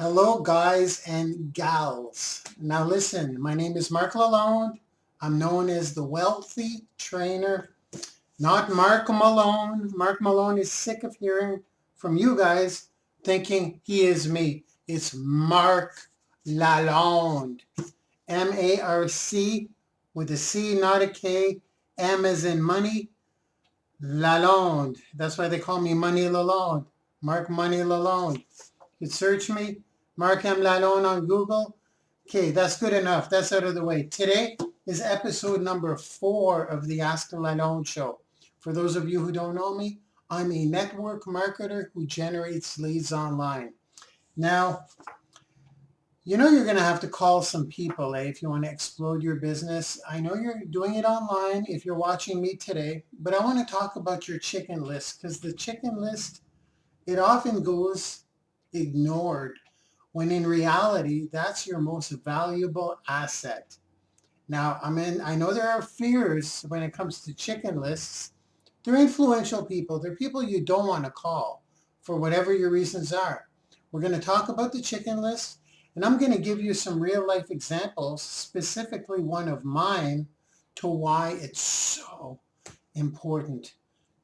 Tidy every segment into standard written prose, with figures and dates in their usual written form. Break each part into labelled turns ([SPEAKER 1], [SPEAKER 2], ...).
[SPEAKER 1] Hello, guys and gals. Now listen, my name is Marc Lalonde. I'm known as the wealthy trainer, not Mark Malone. Mark Malone is sick of hearing from you guys thinking he is me. It's Marc Lalonde. M-A-R-C with a C, not a K. M as in money. Lalonde. That's why they call me Money Lalonde. Marc Money Lalonde. You search me, Marc M. Lalonde on Google. Okay, that's good enough. That's out of the way. Today is episode number 4 of the Ask Lalonde show. For those of you who don't know me, I'm a network marketer who generates leads online. Now, you know you're going to have to call some people if you want to explode your business. I know you're doing it online if you're watching me today, but I want to talk about your chicken list because the chicken list, it often goes ignored when in reality, that's your most valuable asset. Now, I know there are fears when it comes to chicken lists. They're influential people. They're people you don't want to call for whatever your reasons are. We're going to talk about the chicken list, and I'm going to give you some real life examples, specifically one of mine, to why it's so important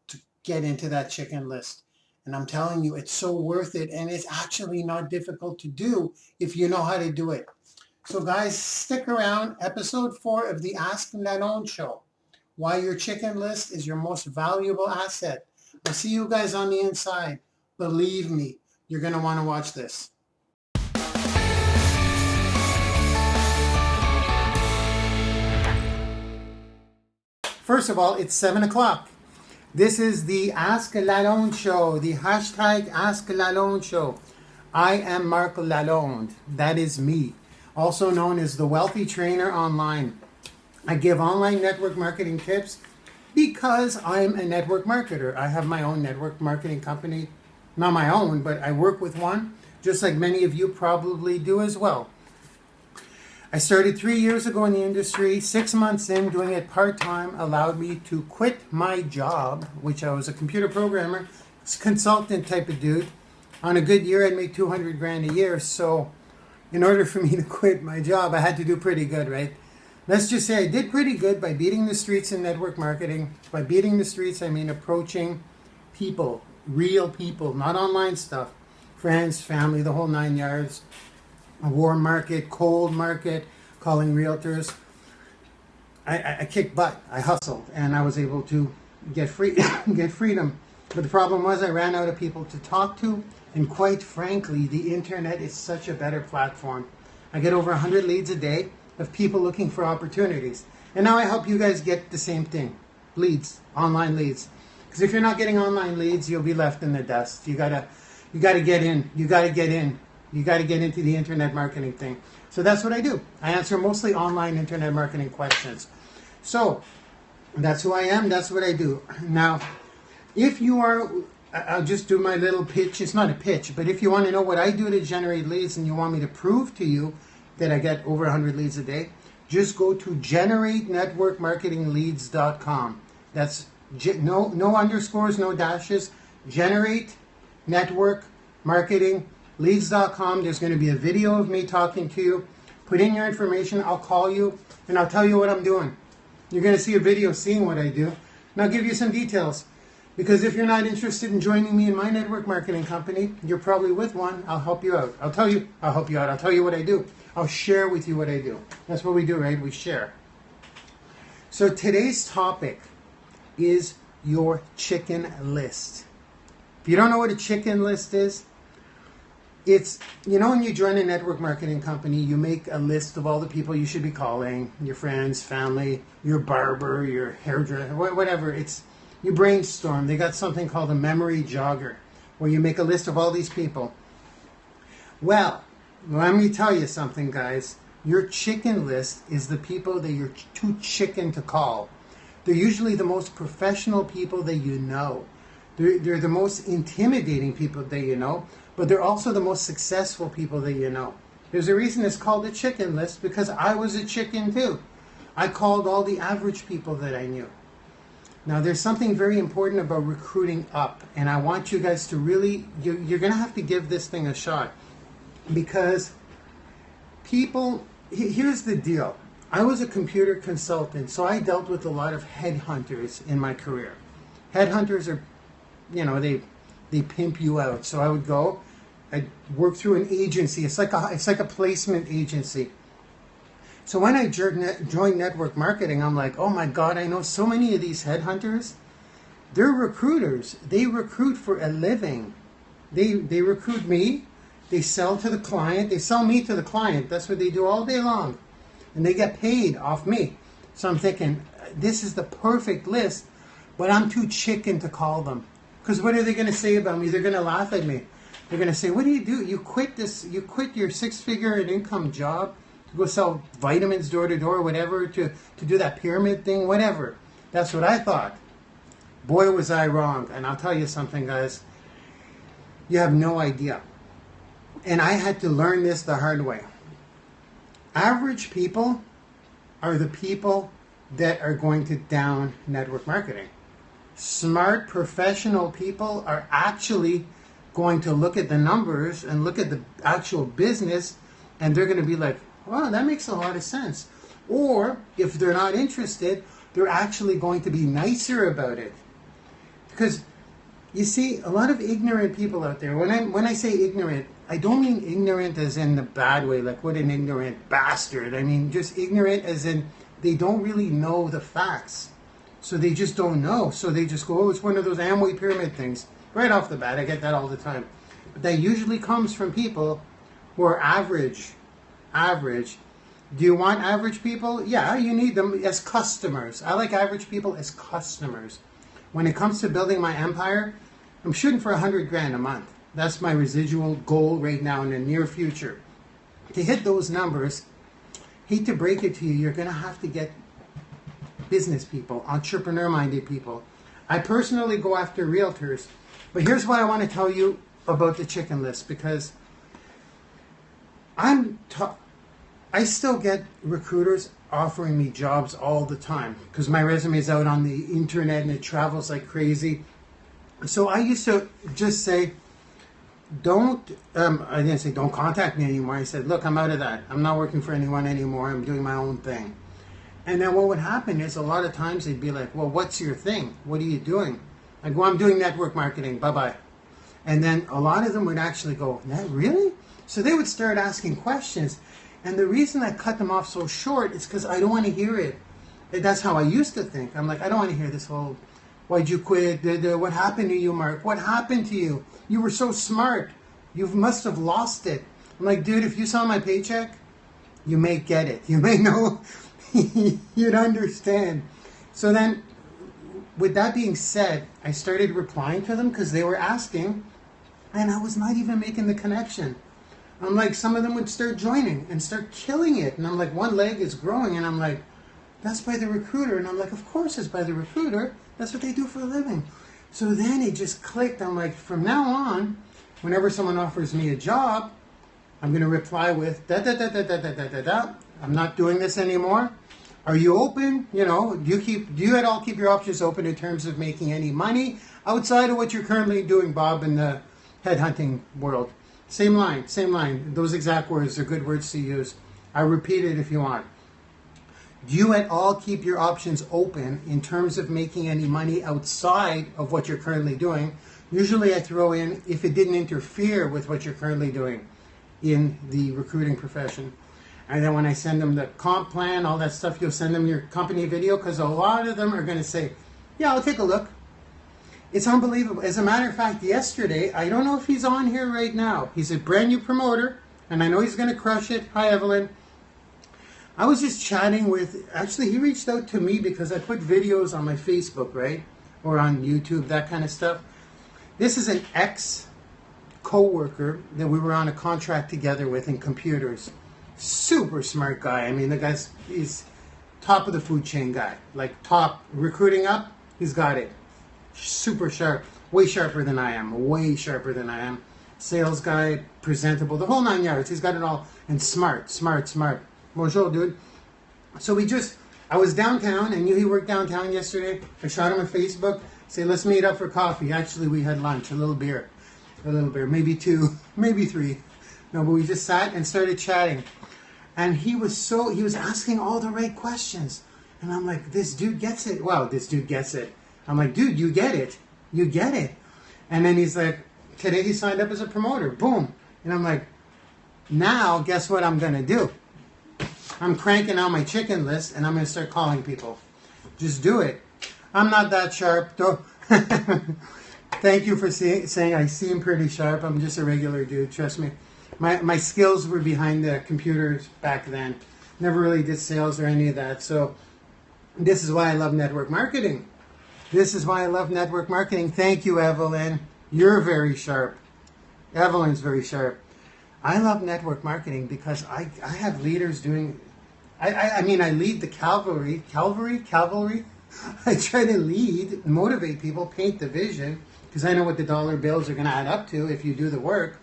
[SPEAKER 1] to get into that chicken list. And I'm telling you, it's so worth it, and it's actually not difficult to do if you know how to do it. So guys, stick around. Episode 4 of the Ask Lalonde show. Why your chicken list is your most valuable asset. I'll see you guys on the inside. Believe me, you're going to want to watch this. First of all, it's 7 o'clock. This is the Ask Lalonde show, the hashtag Ask Lalonde show. I am Marc Lalonde. That is me, also known as the wealthy trainer online. I give online network marketing tips because I'm a network marketer. I have my own network marketing company. Not my own, but I work with one, just like many of you probably do as well. I started 3 years ago in the industry. 6 months in, doing it part-time allowed me to quit my job, which I was a computer programmer, consultant type of dude. On a good year, I'd make 200 grand a year. So in order for me to quit my job, I had to do pretty good, right? Let's just say I did pretty good by beating the streets in network marketing. By beating the streets, I mean approaching people, real people, not online stuff. Friends, family, the whole 9 yards. A warm market, cold market, calling realtors. I kicked butt. I hustled, and I was able to get freedom. But the problem was I ran out of people to talk to, and quite frankly, the internet is such a better platform. I get over 100 leads a day of people looking for opportunities. And now I help you guys get the same thing. Leads, online leads. Because if you're not getting online leads, you'll be left in the dust. You gotta get in. You gotta get in. You got to get into the internet marketing thing. So that's what I do. I answer mostly online internet marketing questions. So that's who I am. That's what I do. Now, if you are, I'll just do my little pitch. It's not a pitch, but if you want to know what I do to generate leads and you want me to prove to you that I get over 100 leads a day, just go to GenerateNetworkMarketingLeads.com. That's no underscores, no dashes. Generate Network Marketing Leads.com. There's going to be a video of me talking to you. Put in your information. I'll call you and I'll tell you what I'm doing. You're going to see a video seeing what I do. And I'll give you some details. Because if you're not interested in joining me in my network marketing company, you're probably with one. I'll help you out. I'll help you out. I'll tell you what I do. I'll share with you what I do. That's what we do, right? We share. So today's topic is your chicken list. If you don't know what a chicken list is, it's, you know, when you join a network marketing company, you make a list of all the people you should be calling, your friends, family, your barber, your hairdresser, whatever. It's, you brainstorm. They got something called a memory jogger, where you make a list of all these people. Well, let me tell you something, guys. Your chicken list is the people that you're too chicken to call. They're usually the most professional people that you know. They're the most intimidating people that you know, but they're also the most successful people that you know. There's a reason it's called a chicken list, because I was a chicken too. I called all the average people that I knew. Now, there's something very important about recruiting up, and I want you guys to really, you're going to have to give this thing a shot. because people, here's the deal. I was a computer consultant, so I dealt with a lot of headhunters in my career. Headhunters are, you know, they pimp you out. So I would go, I'd work through an agency. It's like a placement agency. So when I joined network marketing, I'm like, oh my God, I know so many of these headhunters. They're recruiters. They recruit for a living. They recruit me. They sell to the client. They sell me to the client. That's what they do all day long. And they get paid off me. So I'm thinking, this is the perfect list, but I'm too chicken to call them. Because what are they going to say about me? They're going to laugh at me. They're going to say, what do? You quit your 6-figure income job to go sell vitamins door to door, whatever, to do that pyramid thing, whatever. That's what I thought. Boy, was I wrong. And I'll tell you something, guys. You have no idea. And I had to learn this the hard way. Average people are the people that are going to down network marketing. Smart, professional people are actually going to look at the numbers and look at the actual business, and they're going to be like, wow, that makes a lot of sense. Or if they're not interested, they're actually going to be nicer about it. Because you see, a lot of ignorant people out there, when I say ignorant, I don't mean ignorant as in the bad way, like what an ignorant bastard. I mean just ignorant as in they don't really know the facts. So they just don't know. So they just go, oh, it's one of those Amway pyramid things. Right off the bat, I get that all the time. But that usually comes from people who are average. Average. Do you want average people? Yeah, you need them as customers. I like average people as customers. When it comes to building my empire, I'm shooting for $100,000 a month. That's my residual goal right now in the near future. To hit those numbers, hate to break it to you, you're going to have to get business people, entrepreneur-minded people. I personally go after realtors. But here's what I want to tell you about the chicken list, because I still get recruiters offering me jobs all the time because my resume is out on the internet and it travels like crazy. So I used to just say, I didn't say don't contact me anymore. I said, look, I'm out of that. I'm not working for anyone anymore. I'm doing my own thing. And then what would happen is a lot of times they'd be like, well, what's your thing? What are you doing? I go, I'm doing network marketing. Bye-bye. And then a lot of them would actually go, really? So they would start asking questions. And the reason I cut them off so short is because I don't want to hear it. That's how I used to think. I'm like, I don't want to hear this whole, why'd you quit? What happened to you, Mark? What happened to you? You were so smart. You must have lost it. I'm like, dude, if you saw my paycheck, you may get it. You may know. You'd understand. So then, with that being said, I started replying to them because they were asking, and I was not even making the connection. I'm like, some of them would start joining and start killing it. And I'm like, one leg is growing, and I'm like, that's by the recruiter. And I'm like, of course it's by the recruiter. That's what they do for a living. So then it just clicked. I'm like, from now on, whenever someone offers me a job, I'm going to reply with da-da-da-da-da-da-da-da. I'm not doing this anymore. Are you open? You know, do you at all keep your options open in terms of making any money outside of what you're currently doing, Bob, in the headhunting world? Same line, same line. Those exact words are good words to use. I repeat it if you want. Do you at all keep your options open in terms of making any money outside of what you're currently doing? Usually I throw in if it didn't interfere with what you're currently doing in the recruiting profession. And then when I send them the comp plan, all that stuff, you'll send them your company video, because a lot of them are going to say, yeah, I'll take a look. It's unbelievable. As a matter of fact, yesterday, I don't know if he's on here right now. He's a brand new promoter, and I know he's going to crush it. Hi, Evelyn. I was just chatting with, actually, he reached out to me because I put videos on my Facebook, right? Or on YouTube, that kind of stuff. This is an ex-coworker that we were on a contract together with in computers. Super smart guy. I mean, he's top of the food chain guy. Like top recruiting up, he's got it. Super sharp. Way sharper than I am. Way sharper than I am. Sales guy, presentable, the whole 9 yards. He's got it all. And smart. Bonjour, dude. So I was downtown. I knew he worked downtown yesterday. I shot him on Facebook. Say, let's meet up for coffee. Actually, we had lunch. A little beer. Maybe 2, maybe 3. No, but we just sat and started chatting. And he was asking all the right questions. And I'm like, this dude gets it. Wow, this dude gets it. I'm like, dude, you get it. You get it. And then he's like, today he signed up as a promoter. Boom. And I'm like, now guess what I'm going to do? I'm cranking out my chicken list and I'm going to start calling people. Just do it. I'm not that sharp, though. Thank you for saying I seem pretty sharp. I'm just a regular dude, trust me. My skills were behind the computers back then. Never really did sales or any of that. So this is why I love network marketing. This is why I love network marketing. Thank you, Evelyn. You're very sharp. Evelyn's very sharp. I love network marketing because I have leaders doing... I mean, I lead the cavalry. I try to lead, motivate people, paint the vision, because I know what the dollar bills are going to add up to if you do the work.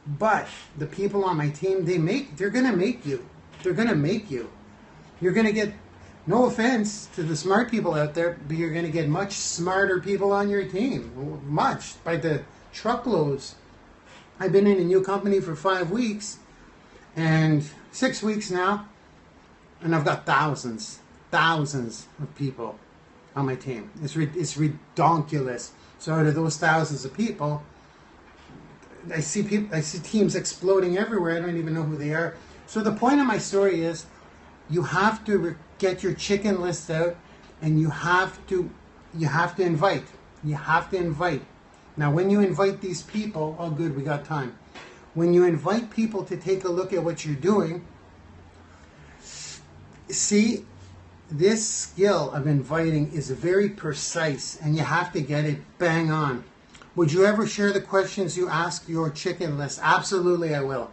[SPEAKER 1] But the people on my team, they're going to make you. They're going to make you. You're going to get, no offense to the smart people out there, but you're going to get much smarter people on your team. Much, by the truckloads. I've been in a new company for 5 weeks, and 6 weeks now, and I've got thousands of people on my team. It's redonkulous. So out of those thousands of people, I see teams exploding everywhere. I don't even know who they are. So the point of my story is, you have to get your chicken list out, and you have to invite. You have to invite. Now, when you invite these people, oh good, we got time. When you invite people to take a look at what you're doing, see, this skill of inviting is very precise, and you have to get it bang on. Would you ever share the questions you ask your chicken list? Absolutely, I will.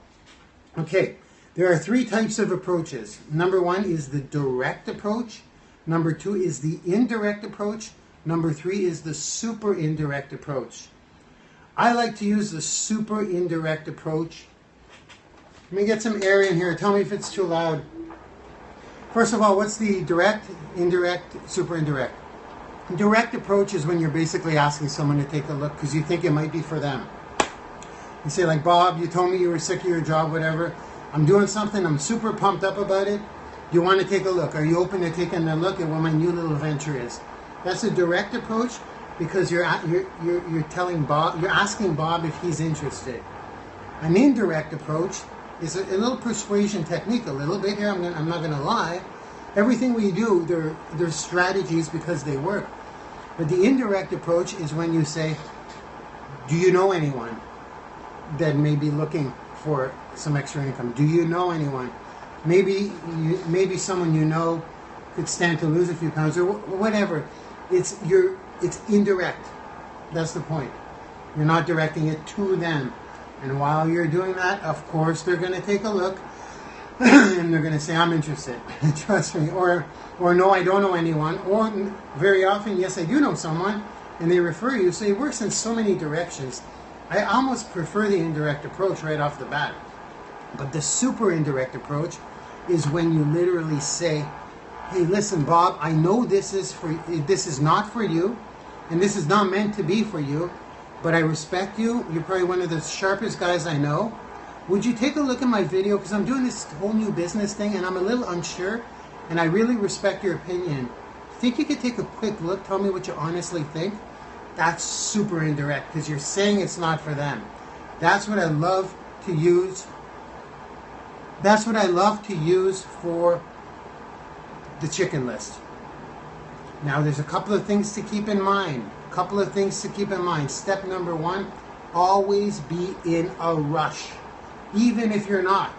[SPEAKER 1] Okay, there are 3 types of approaches. Number 1 is the direct approach. Number 2 is the indirect approach. Number 3 is the super indirect approach. I like to use the super indirect approach. Let me get some air in here. Tell me if it's too loud. First of all, what's the direct, indirect, super indirect? Direct approach is when you're basically asking someone to take a look because you think it might be for them. You say, like, Bob, you told me you were sick of your job, whatever. I'm doing something. I'm super pumped up about it. Do you want to take a look? Are you open to taking a look at what my new little venture is? That's a direct approach because you're telling Bob, you're asking Bob if he's interested. An indirect approach is a little persuasion technique, a little bit here. I'm not going to lie. Everything we do, there's strategies because they work. But the indirect approach is when you say, do you know anyone that may be looking for some extra income? Do you know anyone? Maybe someone you know could stand to lose a few pounds or whatever. It's indirect. That's the point. You're not directing it to them. And while you're doing that, of course, they're going to take a look and they're going to say, I'm interested. Trust me. Or no, I don't know anyone. Or very often, yes, I do know someone, and they refer you. So it works in so many directions. I almost prefer the indirect approach right off the bat. But the super indirect approach is when you literally say, hey, listen, Bob, I know this is not for you, and this is not meant to be for you, but I respect you. You're probably one of the sharpest guys I know. Would you take a look at my video? Because I'm doing this whole new business thing, and I'm a little unsure, and I really respect your opinion. Think you could take a quick look, tell me what you honestly think? That's super indirect, because you're saying it's not for them. That's what I love to use. That's what I love to use for the chicken list. Now, there's a couple of things to keep in mind. Step number 1, always be in a rush. Even if you're not.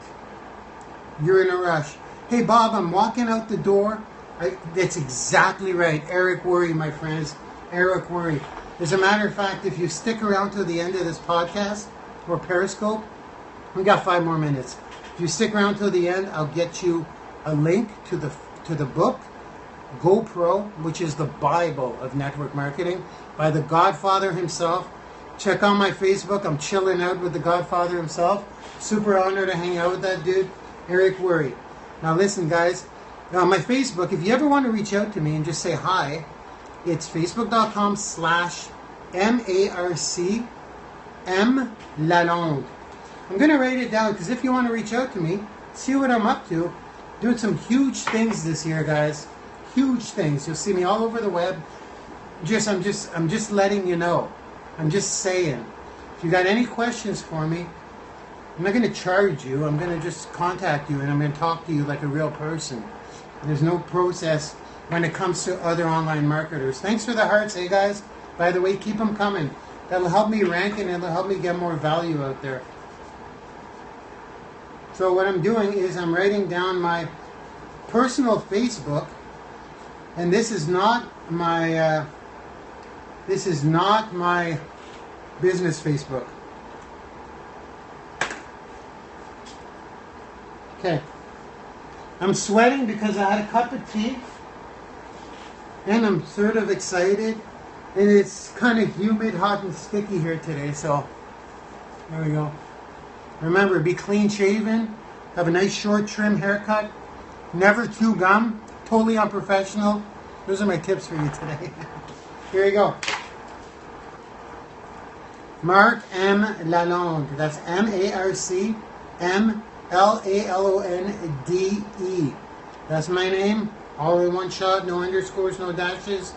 [SPEAKER 1] You're in a rush. Hey, Bob, I'm walking out the door. That's exactly right. Eric Worre, my friends. Eric Worre. As a matter of fact, if you stick around till the end of this podcast or Periscope, we got 5 more minutes. If you stick around till the end, I'll get you a link to the book, GoPro, which is the Bible of network marketing, by the Godfather himself. Check out my Facebook. I'm chilling out with the Godfather himself. Super honored to hang out with that dude, Eric Worre. Now listen, guys. My Facebook, if you ever want to reach out to me and just say hi, it's facebook.com/MARCM Lalonde. I'm going to write it down because if you want to reach out to me, see what I'm up to. Doing some huge things this year, guys. Huge things. You'll see me all over the web. I'm just letting you know. I'm just saying. If you got any questions for me, I'm not going to charge you. I'm going to just contact you and I'm going to talk to you like a real person. There's no process when it comes to other online marketers. Thanks for the hearts, hey guys. By the way, keep them coming. That'll help me rank and it'll help me get more value out there. So what I'm doing is I'm writing down my personal Facebook, and this is not my business Facebook. Okay. I'm sweating because I had a cup of tea, and I'm sort of excited, and it's kind of humid, hot, and sticky here today, so there we go. Remember, be clean shaven, have a nice short trim haircut, never chew gum, totally unprofessional. Those are my tips for you today. Here you go. Marc M. Lalonde. That's M-A-R-C M-L-A-L-O-N-D-E. That's my name. All in one shot, no underscores, no dashes.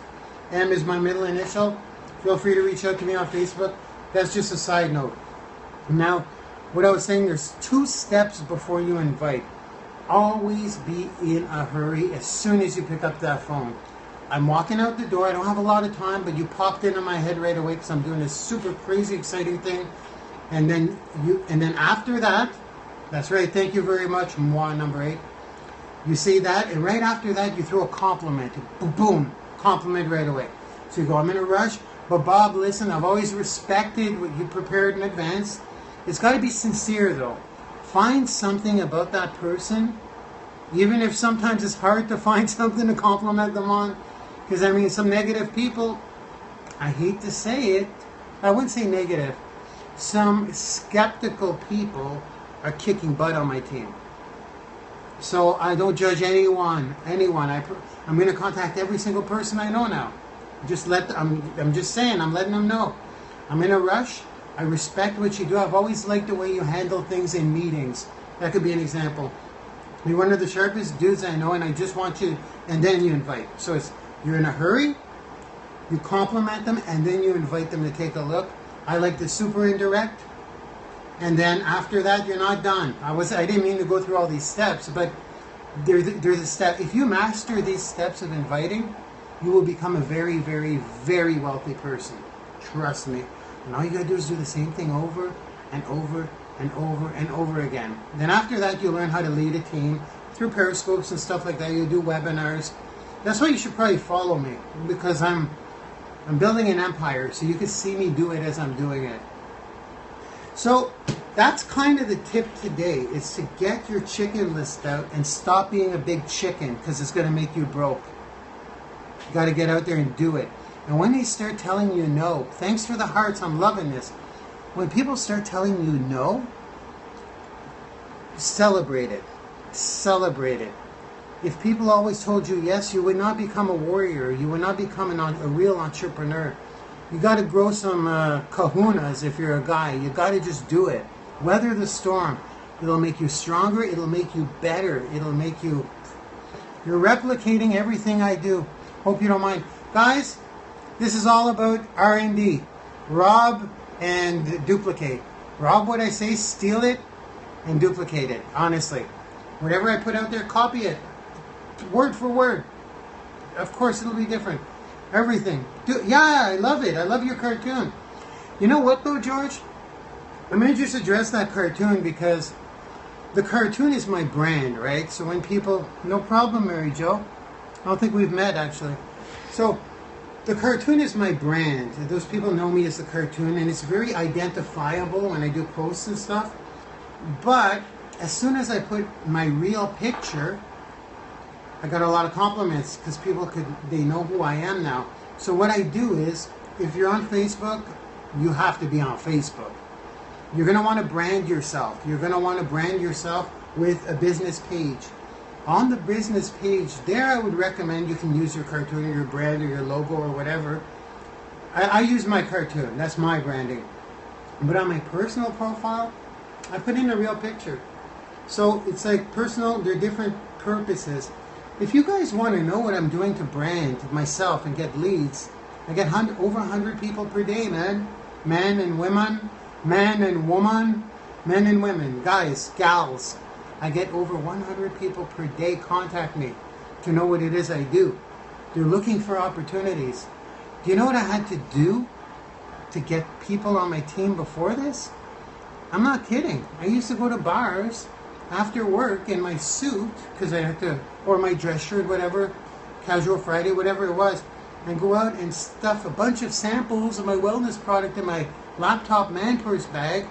[SPEAKER 1] M is my middle initial. Feel free to reach out to me on Facebook. That's just a side note. Now, what I was saying, there's 2 steps before you invite. Always be in a hurry as soon as you pick up that phone. I'm walking out the door. I don't have a lot of time, but you popped into my head right away because I'm doing this super crazy exciting thing. And then after that, that's right. Thank you very much. Moi, number 8. You say that, and right after that, you throw a compliment. Boom, boom, compliment right away. So you go, I'm in a rush, but Bob, listen, I've always respected what you prepared in advance. It's got to be sincere, though. Find something about that person, even if sometimes it's hard to find something to compliment them on. Because, I mean, some negative people, I hate to say it, I wouldn't say negative. Some skeptical people are kicking butt on my team. So I don't judge anyone. I'm going to contact every single person I know now. I'm just saying, I'm letting them know. I'm in a rush. I respect what you do. I've always liked the way you handle things in meetings. That could be an example. You're one of the sharpest dudes I know, and I just want you, and then you invite. So you're in a hurry, you compliment them, and then you invite them to take a look. I like the super indirect. And then after that, you're not done. I didn't mean to go through all these steps, but they're the step. If you master these steps of inviting, you will become a very, very, very wealthy person. Trust me. And all you gotta do is do the same thing over and over and over and over again. Then after that, you'll learn how to lead a team through periscopes and stuff like that. You'll do webinars. That's why you should probably follow me, because I'm building an empire, so you can see me do it as I'm doing it. So that's kind of the tip today, is to get your chicken list out and stop being a big chicken, because it's going to make you broke. You got to get out there and do it. And when they start telling you no, thanks for the hearts, I'm loving this. When people start telling you no, celebrate it. Celebrate it. If people always told you yes, you would not become a warrior. You would not become a real entrepreneur. You got to grow some kahunas if you're a guy. You got to just do it. Weather the storm. It'll make you stronger. It'll make you better. It'll make you... You're replicating everything I do. Hope you don't mind. Guys, this is all about R&D. Rob and duplicate. Rob what I say, steal it, and duplicate it. Honestly. Whatever I put out there, copy it. Word for word. Of course, it'll be different. Everything. Yeah, I love it. I love your cartoon. You know what, though, George? I'm going to just address that cartoon because the cartoon is my brand, right? So when people... No problem, Mary Jo. I don't think we've met, actually. So the cartoon is my brand. Those people know me as the cartoon, and it's very identifiable when I do posts and stuff. But as soon as I put my real picture... I got a lot of compliments because they know who I am now. So what I do is, if you're on Facebook, you have to be on Facebook. You're going to want to brand yourself. You're going to want to brand yourself with a business page. On the business page, there I would recommend you can use your cartoon or your brand or your logo or whatever. I use my cartoon. That's my branding. But on my personal profile, I put in a real picture. So it's like personal, they're different purposes. If you guys want to know what I'm doing to brand myself and get leads, I get over 100 people per day, man. Men and women, men and woman, men and women, guys, gals. I get over 100 people per day contact me to know what it is I do. They're looking for opportunities. Do you know what I had to do to get people on my team before this? I'm not kidding. I used to go to bars after work in my suit, because I had to, or my dress shirt, whatever, casual Friday, whatever it was, and go out and stuff a bunch of samples of my wellness product in my laptop man purse bag,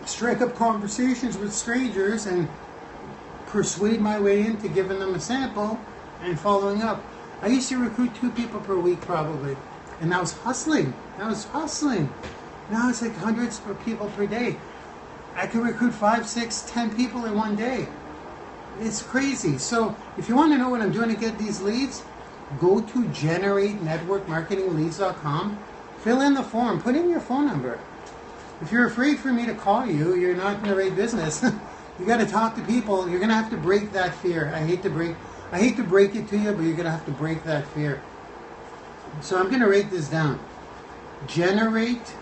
[SPEAKER 1] strike up conversations with strangers, and persuade my way into giving them a sample and following up. I used to recruit 2 people per week probably, and I was hustling. Now it's like hundreds of people per day. I can recruit 5, 6, 10 people in one day. It's crazy. So if you want to know what I'm doing to get these leads, go to GenerateNetworkMarketingLeads.com, fill in the form, put in your phone number. If you're afraid for me to call you, you're not in the right business. You got to talk to people. You're going to have to break that fear. I hate to break it to you, but you're going to have to break that fear. So I'm going to write this down. Generate.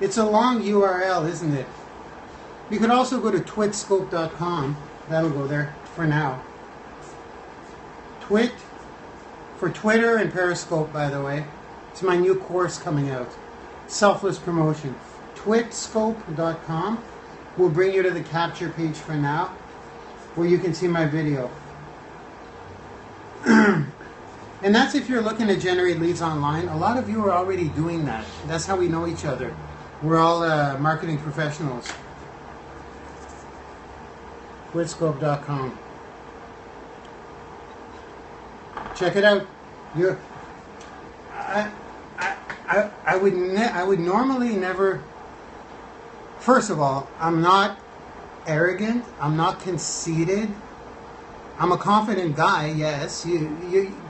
[SPEAKER 1] It's a long URL, isn't it? You could also go to twitscope.com. That'll go there for now. Twit, for Twitter and Periscope, by the way. It's my new course coming out. Selfless promotion. Twitscope.com will bring you to the capture page for now, where you can see my video. And that's if you're looking to generate leads online. A lot of you are already doing that. That's how we know each other. We're all marketing professionals. Twitscope.com. Check it out. I would normally never. First of all, I'm not arrogant. I'm not conceited. I'm a confident guy. Yes,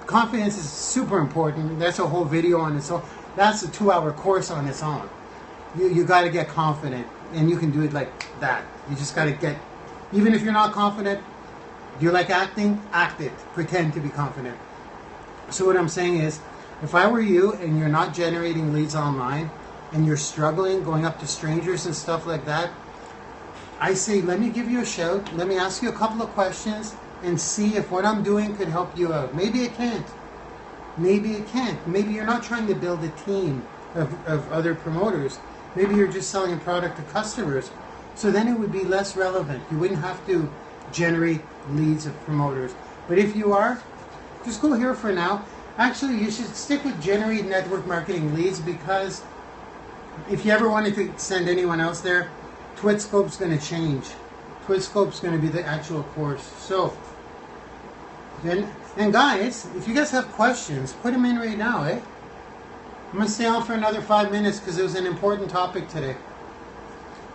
[SPEAKER 1] confidence is super important. That's a whole video on its own. That's a 2-hour course on its own. You got to get confident, and you can do it like that. You just got to get. Even if you're not confident, do you like acting? Act it. Pretend to be confident. So what I'm saying is, if I were you and you're not generating leads online and you're struggling going up to strangers and stuff like that, I say, let me give you a shout. Let me ask you a couple of questions and see if what I'm doing could help you out. Maybe it can't. Maybe it can't. Maybe you're not trying to build a team of other promoters. Maybe you're just selling a product to customers. So then it would be less relevant. You wouldn't have to generate leads of promoters. But if you are, just go here for now. Actually, you should stick with Generate Network Marketing Leads, because if you ever wanted to send anyone else there, Twitscope's going to change. Twitscope's going to be the actual course. So, and guys, if you guys have questions, put them in right now, eh? I'm going to stay on for another 5 minutes because it was an important topic today.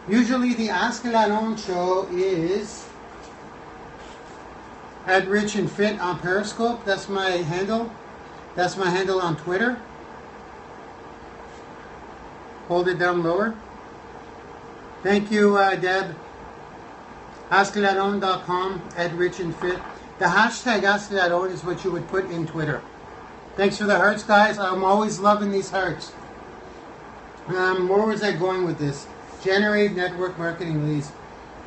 [SPEAKER 1] Usually the Ask Lalonde show is @RichAndFit on Periscope. That's my handle. That's my handle on Twitter. Hold it down lower. Thank you, Deb. asklalonde.com, @RichAndFit. The hashtag asklalonde is what you would put in Twitter. Thanks for the hearts, guys. I'm always loving these hearts. Where was I going with this? Generate network marketing leads.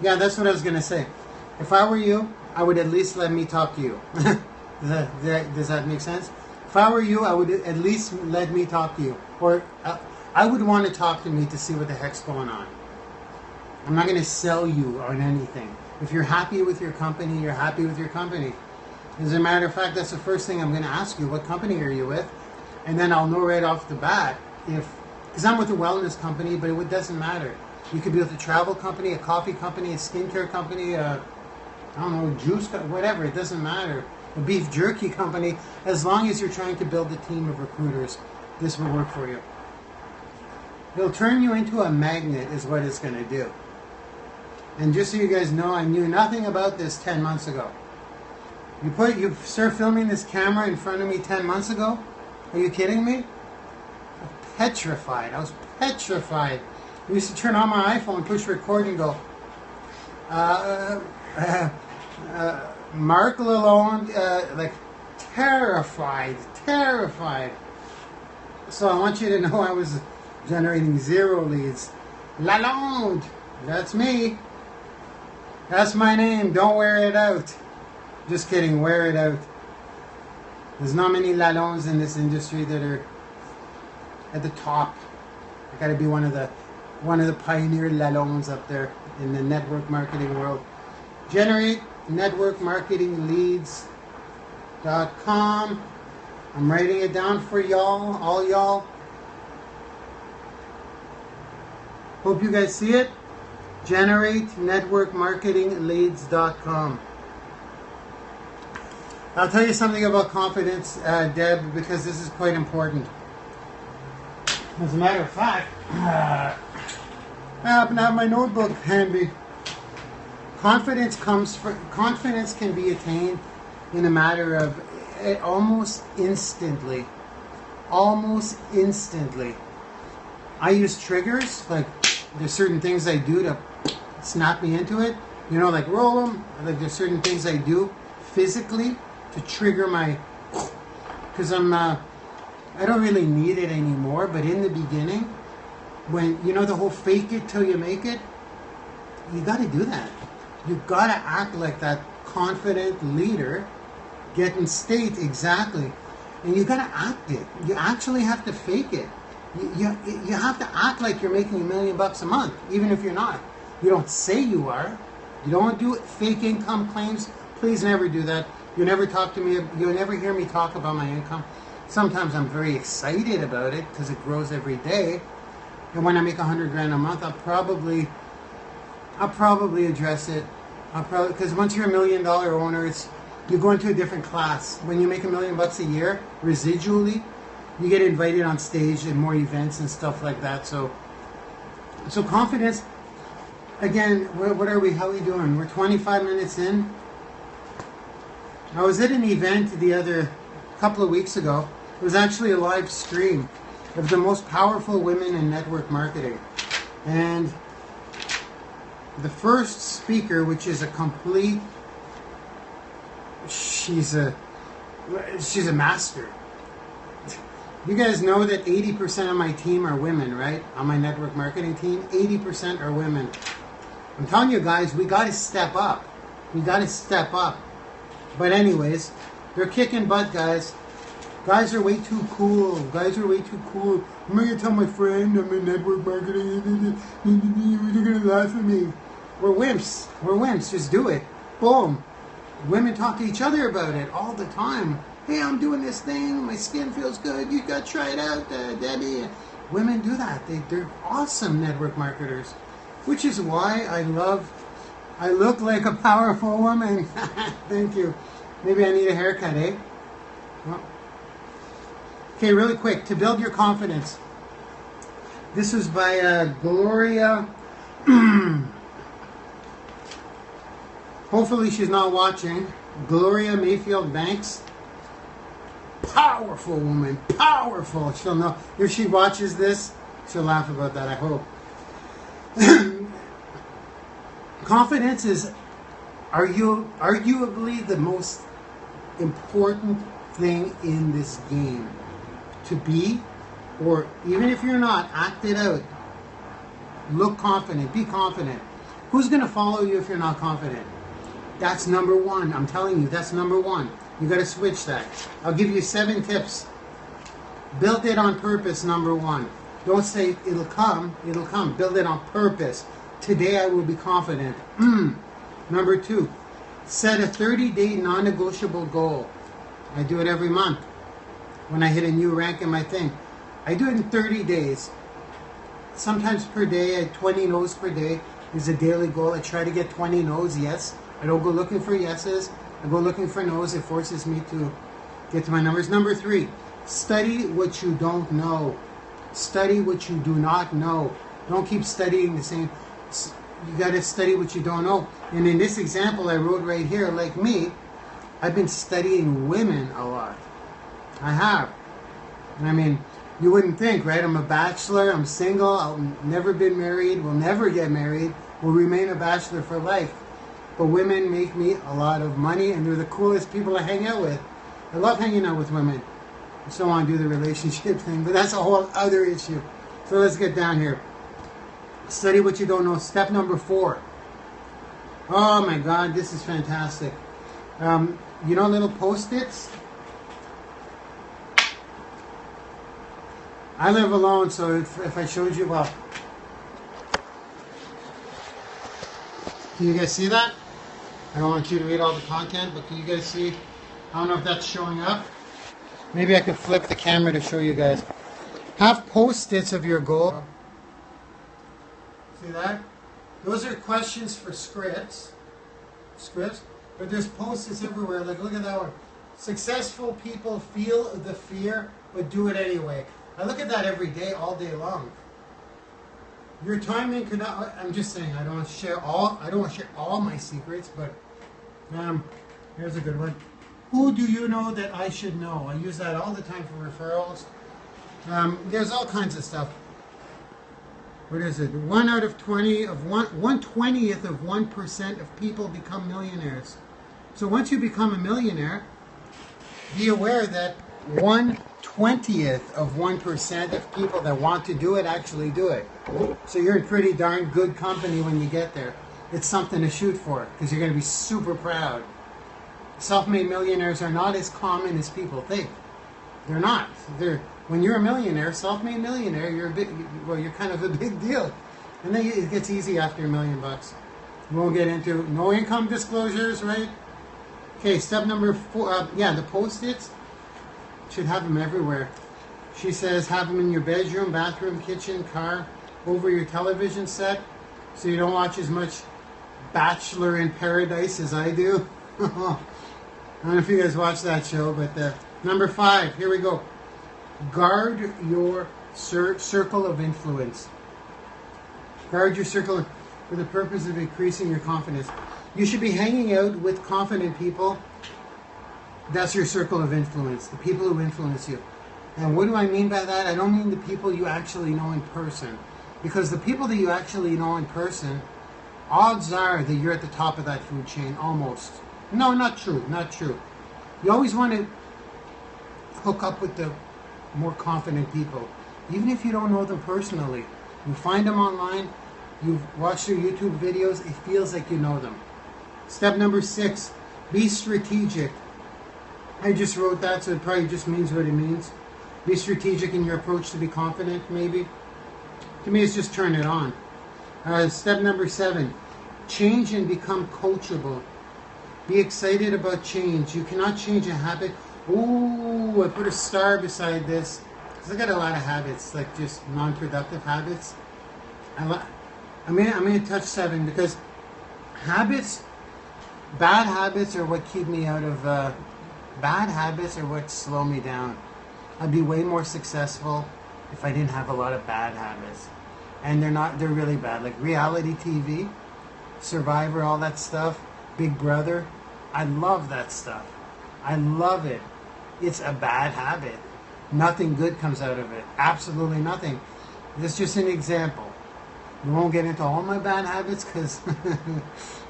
[SPEAKER 1] Yeah, that's what I was going to say. If I were you, I would at least let me talk to you. Does that make sense? If I were you, I would at least let me talk to you. Or I would want to talk to me to see what the heck's going on. I'm not going to sell you on anything. If you're happy with your company, you're happy with your company. As a matter of fact, that's the first thing I'm going to ask you. What company are you with? And then I'll know right off the bat because I'm with a wellness company, but it doesn't matter. You could be with a travel company, a coffee company, a skincare company, I don't know, juice, whatever. It doesn't matter. A beef jerky company. As long as you're trying to build a team of recruiters, this will work for you. It'll turn you into a magnet is what it's going to do. And just so you guys know, I knew nothing about this 10 months ago. You start filming this camera in front of me 10 months ago? Are you kidding me? I'm petrified. I was petrified I used to turn on my iPhone, push record, and go, Marc Lalonde, like terrified. So I want you to know I was generating 0 leads. Lalonde, that's me. That's my name. Don't wear it out. Just kidding, wear it out. There's not many Lalondes in this industry that are at the top. I gotta be one of the pioneer Lalondes up there in the network marketing world. Generate network marketing leads.com. I'm writing it down for y'all, all y'all. Hope you guys see it. Generate network marketing leads.com. I'll tell you something about confidence, Deb, because this is quite important. As a matter of fact, I happen to have my notebook handy. Confidence can be attained in a matter of almost instantly. Almost instantly. I use triggers, like there's certain things I do to snap me into it. You know, like roll them. Like there's certain things I do physically to trigger my, because I don't really need it anymore, but in the beginning, when, you know, the whole fake it till you make it, you got to do that. You got to act like that confident leader, get in state exactly, and you got to act it. You actually have to fake it. You have to act like you're making $1 million a month, even if you're not. You don't say you are. You don't do fake income claims. Please never do that. You never talk to me. You'll never hear me talk about my income. Sometimes I'm very excited about it because it grows every day. And when I make $100 grand a month, I'll probably address it. Because once you're $1 million owner, you go into a different class. When you make $1 million a year, residually, you get invited on stage at more events and stuff like that. So confidence. Again, what are we? How are we doing? We're 25 minutes in. I was at an event a couple of weeks ago. It was actually a live stream of the most powerful women in network marketing. And the first speaker, which is a complete, she's a master. You guys know that 80% of my team are women, right? On my network marketing team, 80% are women. I'm telling you guys, we got to step up. We got to step up. But anyways, they're kicking butt, guys. Guys are way too cool. I'm going to tell my friend I'm in network marketing. They're going to laugh at me. We're wimps. Just do it. Boom. Women talk to each other about it all the time. Hey, I'm doing this thing. My skin feels good. You got to try it out, Debbie. Women do that. They're awesome network marketers. Which is why I look like a powerful woman. Thank you. Maybe I need a haircut, eh? Well, okay, really quick. To build your confidence. This is by Gloria. Hopefully she's not watching. Gloria Mayfield Banks. Powerful woman. Powerful. She'll know. If she watches this, she'll laugh about that, I hope. Confidence is arguably the most important thing in this game. To be, or even if you're not, act it out. Look confident. Be confident. Who's going to follow you if you're not confident? That's number one. I'm telling you, that's number one. You got to switch that. I'll give you 7 tips. Build it on purpose, number one. Don't say it'll come. It'll come. Build it on purpose. Today I will be confident. Number 2, set a 30-day non-negotiable goal. I do it every month. When I hit a new rank in my thing, I do it in 30 days. Sometimes per day, 20 no's per day is a daily goal. I try to get 20 no's, yes. I don't go looking for yeses. I go looking for no's. It forces me to get to my numbers. Number 3, study what you don't know. Study what you do not know. Don't keep studying the same. You got to study what you don't know. And in this example I wrote right here, like me, I've been studying women a lot. I have. I mean, You wouldn't think, right? I'm a bachelor, I'm single, I've never been married, will never get married, will remain a bachelor for life. But women make me a lot of money, and they're the coolest people to hang out with. I love hanging out with women. I just don't want to do the relationship thing, but that's a whole other issue. So let's get down here. Study what you don't know. Step number 4. Oh my God, this is fantastic. You know little Post-its? I live alone, so if I showed you, well, can you guys see that? I don't want you to read all the content, but can you guys see? I don't know if that's showing up. Maybe I could flip the camera to show you guys. Have Post-its of your goal. See that? Those are questions for scripts, but there's Post-its everywhere. Like, look at that one. Successful people feel the fear, but do it anyway. I look at that every day, all day long. Your timing could not. I'm just saying. I don't want to share all my secrets, but here's a good one. Who do you know that I should know? I use that all the time for referrals. There's all kinds of stuff. What is it? 1/20 of 1/20th of 1% of people become millionaires. So once you become a millionaire, be aware that 1/20th of 1% of people that want to do it actually do it. So you're in pretty darn good company when you get there. It's something to shoot for because you're going to be super proud. Self-made millionaires are not as common as people think. They're not. When you're a millionaire, self-made millionaire, you're kind of a big deal. And then it gets easy after $1 million bucks. We won't get into no income disclosures, right? Okay, step number 4. The Post-its. Should have them everywhere. She says have them in your bedroom, bathroom, kitchen, car, over your television set, so you don't watch as much Bachelor in Paradise as I do. I don't know if you guys watch that show, but number 5, here we go. Guard your circle of influence. Guard your circle for the purpose of increasing your confidence. You should be hanging out with confident people. That's your circle of influence, the people who influence you. And what do I mean by that? I don't mean the people you actually know in person. Because the people that you actually know in person, odds are that you're at the top of that food chain, almost. No, not true, not true. You always want to hook up with the more confident people. Even if you don't know them personally. You find them online, you've watched their YouTube videos, it feels like you know them. Step number 6, be strategic. I just wrote that, so it probably just means what it means. Be strategic in your approach to be confident, maybe. To me, it's just turn it on. Step number 7, change and become coachable. Be excited about change. You cannot change a habit. Ooh, I put a star beside this. Because I got a lot of habits, like just non-productive habits. I'm going to touch 7 because bad habits are what keep me out of... Bad habits are what slow me down. I'd be way more successful if I didn't have a lot of bad habits. And they're really bad. Like reality TV, Survivor, all that stuff, Big Brother. I love that stuff. I love it. It's a bad habit. Nothing good comes out of it. Absolutely nothing. This is just an example. We won't get into all my bad habits because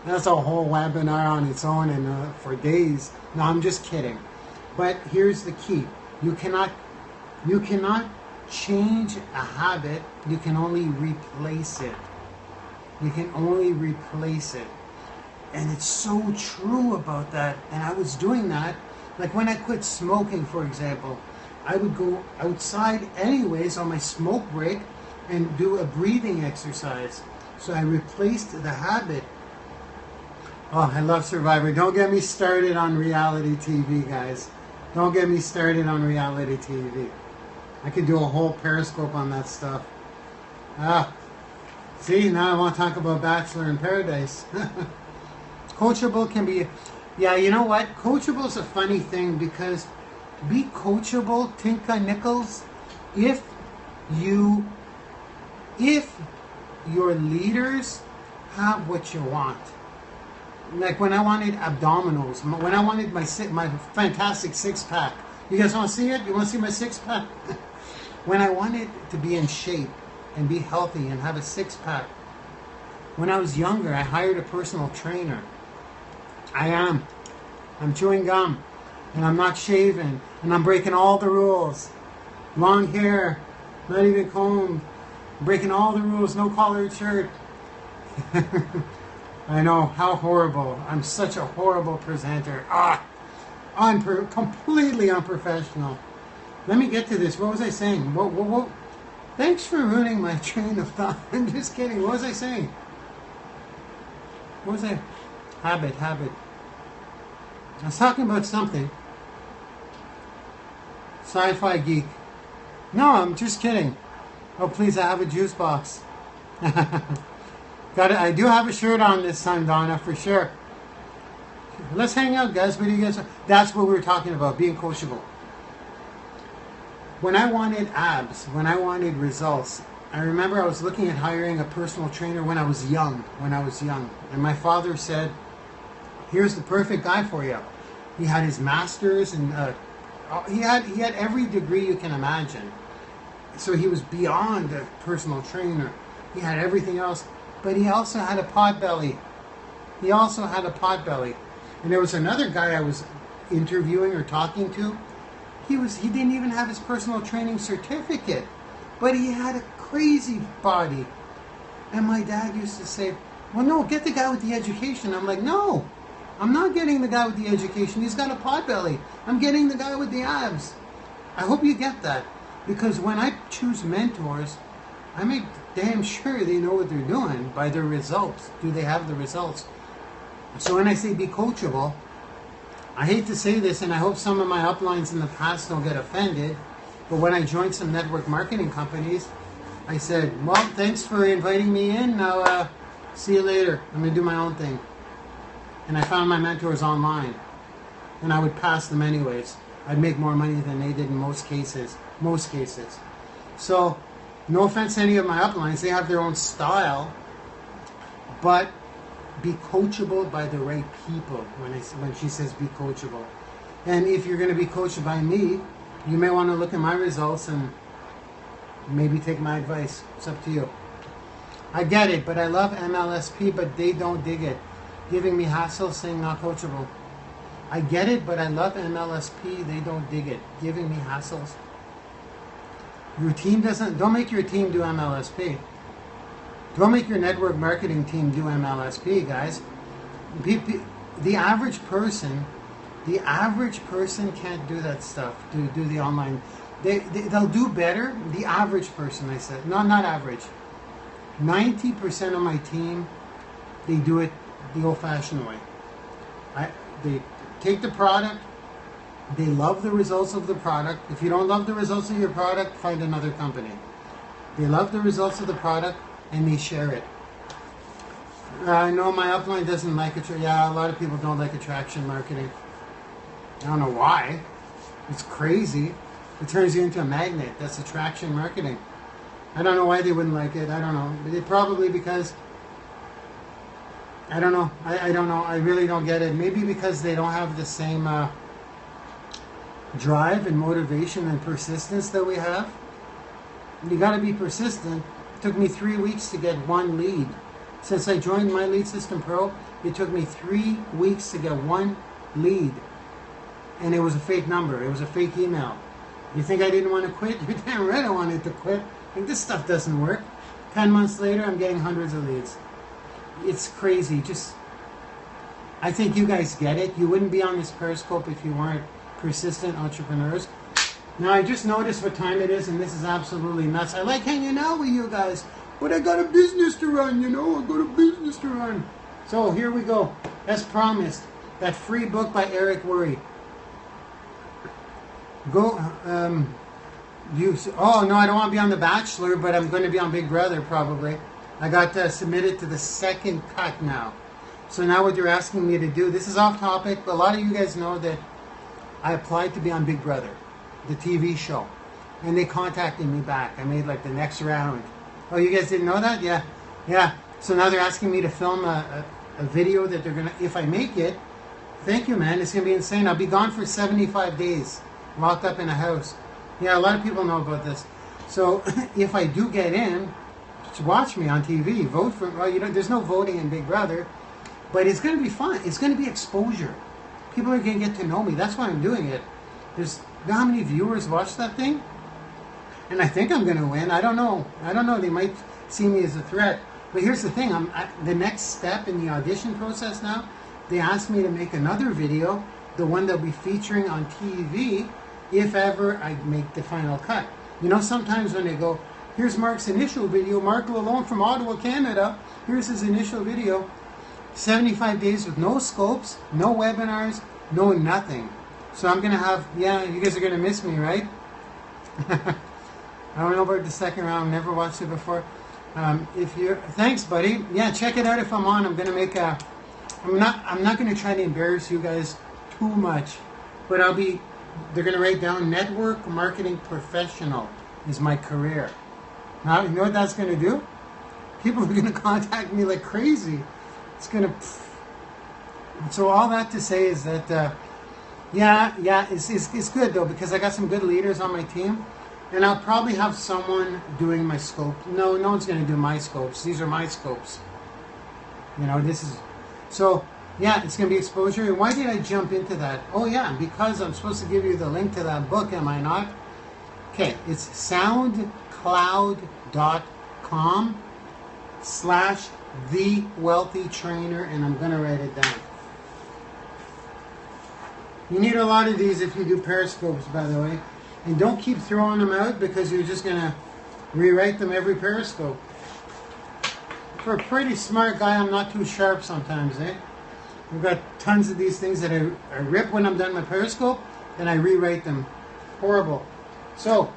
[SPEAKER 1] that's a whole webinar on its own and for days. No, I'm just kidding. But here's the key. You cannot change a habit. You can only replace it. You can only replace it. And it's so true about that. And I was doing that. Like when I quit smoking, for example, I would go outside anyways on my smoke break and do a breathing exercise. So I replaced the habit. Oh, I love Survivor. Don't get me started on reality TV, guys. Don't get me started on reality TV. I could do a whole Periscope on that stuff. See, now I want to talk about Bachelor in Paradise. Coachable can be... Yeah, you know what? Coachable is a funny thing because be coachable, Tinka Nichols, if your leaders have what you want. Like when I wanted abdominals, when I wanted my fantastic 6-pack. You guys want to see it? You want to see my 6-pack? When I wanted to be in shape and be healthy and have a six-pack, when I was younger, I hired a personal trainer. I'm chewing gum, and I'm not shaving, and I'm breaking all the rules. Long hair, not even combed, breaking all the rules, no collared shirt. I know, how horrible. I'm such a horrible presenter. Completely unprofessional. Let me get to this. What was I saying? What? Thanks for ruining my train of thought. I'm just kidding. What was I saying? What was I? Habit. I was talking about something. Sci-fi geek. No, I'm just kidding. Oh, please, I have a juice box. Got it. I do have a shirt on this time, Donna, for sure. Let's hang out, guys. What do you guys? That's what we were talking about, being coachable. When I wanted abs, when I wanted results, I remember I was looking at hiring a personal trainer when I was young. And my father said, here's the perfect guy for you. He had his master's and he had every degree you can imagine. So he was beyond a personal trainer. He had everything else, but he also had a pot belly. And there was another guy I was interviewing or talking to. He didn't even have his personal training certificate, but he had a crazy body. And my dad used to say, well, no, get the guy with the education. I'm like, no, I'm not getting the guy with the education. He's got a pot belly. I'm getting the guy with the abs. I hope you get that, because when I choose mentors, I make damn sure they know what they're doing by their results. Do they have the results? So when I say be coachable, I hate to say this, and I hope some of my uplines in the past don't get offended, but when I joined some network marketing companies, I said, well, thanks for inviting me in. Now, see you later. I'm going to do my own thing. And I found my mentors online, and I would pass them anyways. I'd make more money than they did in most cases. So, no offense to any of my uplines. They have their own style, but be coachable by the right people. When she says be coachable, and if you're going to be coached by me, you may want to look at my results and maybe take my advice. It's up to you. I get it, but I love MLSP, but they don't dig it. Giving me hassle, saying not coachable. I get it, but I love MLSP. They don't dig it. Giving me hassles. Your team don't make your team do MLSP. Don't make your network marketing team do MLSP, guys. The average person can't do that stuff, do the online. They'll do better. The average person, I said. No, not average. 90% of my team, they do it the old-fashioned way. They take the product. They love the results of the product. If you don't love the results of your product, find another company. They love the results of the product, and they share it. I know my upline doesn't like it. Yeah, a lot of people don't like attraction marketing. I don't know why. It's crazy. It turns you into a magnet. That's attraction marketing. I don't know why they wouldn't like it. I don't know. Probably because, I don't know. I don't know. I really don't get it. Maybe because they don't have the same drive and motivation and persistence that we have. You got to be persistent. It took me 3 weeks to get one lead. Since I joined My Lead System Pro, it took me 3 weeks to get one lead. And it was a fake number. It was a fake email. You think I didn't want to quit? You're damn right I wanted to quit. Like, this stuff doesn't work. 10 months later, I'm getting hundreds of leads. It's crazy. I think you guys get it. You wouldn't be on this Periscope if you weren't persistent entrepreneurs. Now, I just noticed what time it is, and this is absolutely nuts. I like hanging out with you guys, but I got a business to run, I got a business to run. So, here we go. As promised, that free book by Eric Worre. Go, oh, no, I don't want to be on The Bachelor, but I'm going to be on Big Brother, probably. I got submitted to the second cut now. So now what you're asking me to do, this is off topic, but a lot of you guys know that I applied to be on Big Brother, the TV show, and they contacted me back. I made like the next round. Oh, you guys didn't know that? Yeah. So now they're asking me to film a video that they're gonna, if I make it. Thank you, man. It's gonna be insane. I'll be gone for 75 days, locked up in a house. Yeah, a lot of people know about this. So if I do get in, watch me on TV, vote for, well, you know, there's no voting in Big Brother, but it's going to be fun. It's going to be exposure. People are going to get to know me. That's why I'm doing it. There's, you know how many viewers watch that thing? And I think I'm going to win. I don't know. They might see me as a threat. But here's the thing. The next step in the audition process now, they asked me to make another video, the one that will be featuring on TV, if ever I make the final cut. You know, sometimes when they go, here's Marc's initial video, Marc Lalonde from Ottawa, Canada. Here's his initial video. 75 days with no scopes, no webinars, no nothing. So I'm going to have, yeah, you guys are going to miss me, right? I don't know about the second round. Never watched it before. Thanks, buddy. Yeah, check it out if I'm on. I'm going to make a, I'm not going to try to embarrass you guys too much, but they're going to write down network marketing professional is my career. Now, you know what that's going to do? People are going to contact me like crazy. It's going to... So all that to say is that, it's good though, because I got some good leaders on my team, and I'll probably have someone doing my scope. No one's going to do my scopes. These are my scopes. You know, this is... So, yeah, it's going to be exposure. And why did I jump into that? Oh, yeah, because I'm supposed to give you the link to that book, am I not? Okay, it's soundcloud.com/thewealthytrainer, and I'm going to write it down. You need a lot of these if you do periscopes, by the way. And don't keep throwing them out because you're just going to rewrite them every periscope. For a pretty smart guy, I'm not too sharp sometimes, eh? I've got tons of these things that I rip when I'm done my periscope, and I rewrite them. Horrible. So,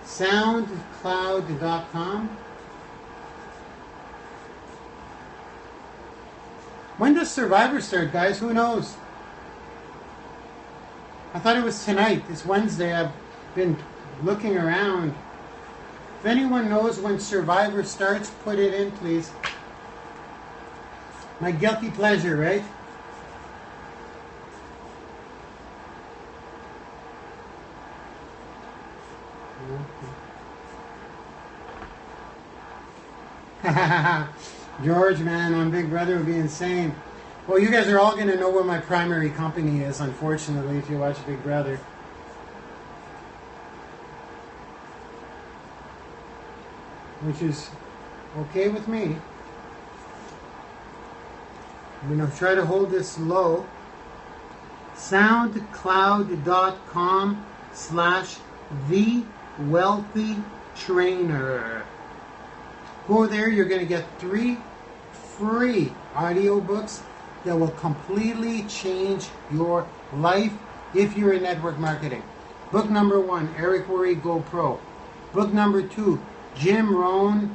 [SPEAKER 1] soundcloud.com. When does Survivor start, guys? Who knows? I thought it was tonight. It's Wednesday. I've been looking around. If anyone knows when Survivor starts, put it in, please. My guilty pleasure, right? George, man, on Big Brother would be insane. Well, you guys are all going to know where my primary company is, unfortunately, if you watch Big Brother. Which is okay with me. I'm going to try to hold this low. soundcloud.com/thewealthytrainer. Go there, you're going to get 3 free audiobooks that will completely change your life if you're in network marketing. Book number 1, Eric Worre Go Pro. Book number 2, Jim Rohn,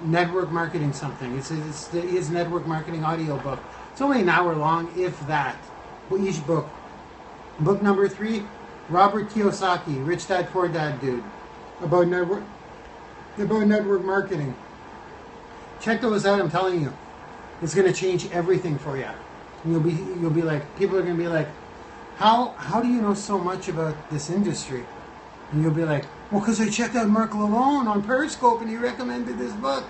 [SPEAKER 1] Network Marketing something. It's his network marketing audiobook. It's only an hour long, if that, each book. Book number 3, Robert Kiyosaki, Rich Dad Poor Dad Dude, about network marketing. Check those out. I'm telling you, it's going to change everything for you. And you'll be like, people are going to be like, how do you know so much about this industry? And you'll be like, well, because I checked out Marc Lalonde on Periscope and he recommended this book.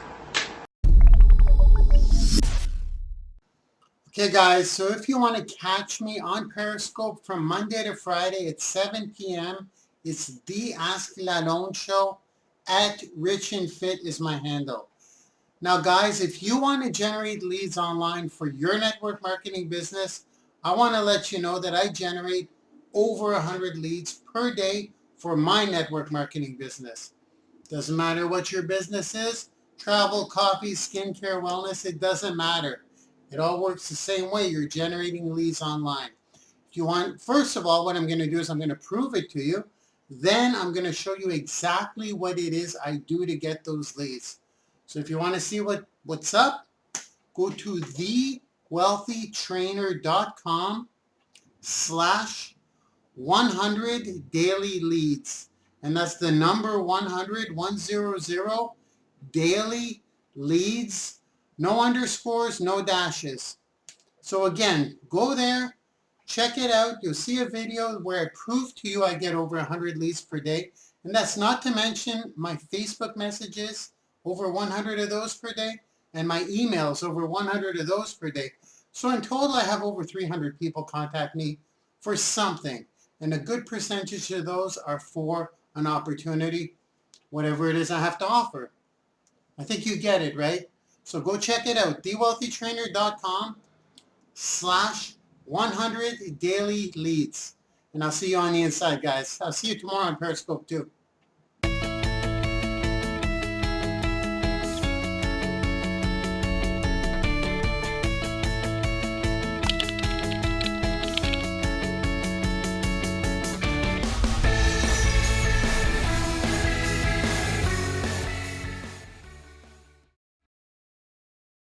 [SPEAKER 1] Okay, guys, so if you want to catch me on Periscope from Monday to Friday at 7 p.m., it's the Ask Lalonde Show. @RichAndFit is my handle. Now, guys, if you want to generate leads online for your network marketing business, I want to let you know that I generate over 100 leads per day for my network marketing business. Doesn't matter what your business is, travel, coffee, skincare, wellness, it doesn't matter. It all works the same way. You're generating leads online. If you want, first of all, what I'm going to do is I'm going to prove it to you. Then I'm going to show you exactly what it is I do to get those leads. So if you want to see what's up, go to thewealthytrainer.com/100 daily leads. And that's the number 100, 100, daily leads. No underscores, no dashes. So again, go there. Check it out. You'll see a video where I prove to you I get over 100 leads per day. And that's not to mention my Facebook messages, over 100 of those per day, and my emails, over 100 of those per day. So in total, I have over 300 people contact me for something. And a good percentage of those are for an opportunity, whatever it is I have to offer. I think you get it, right? So go check it out, thewealthytrainer.com/100 daily leads. And I'll see you on the inside, guys. I'll see you tomorrow on Periscope too.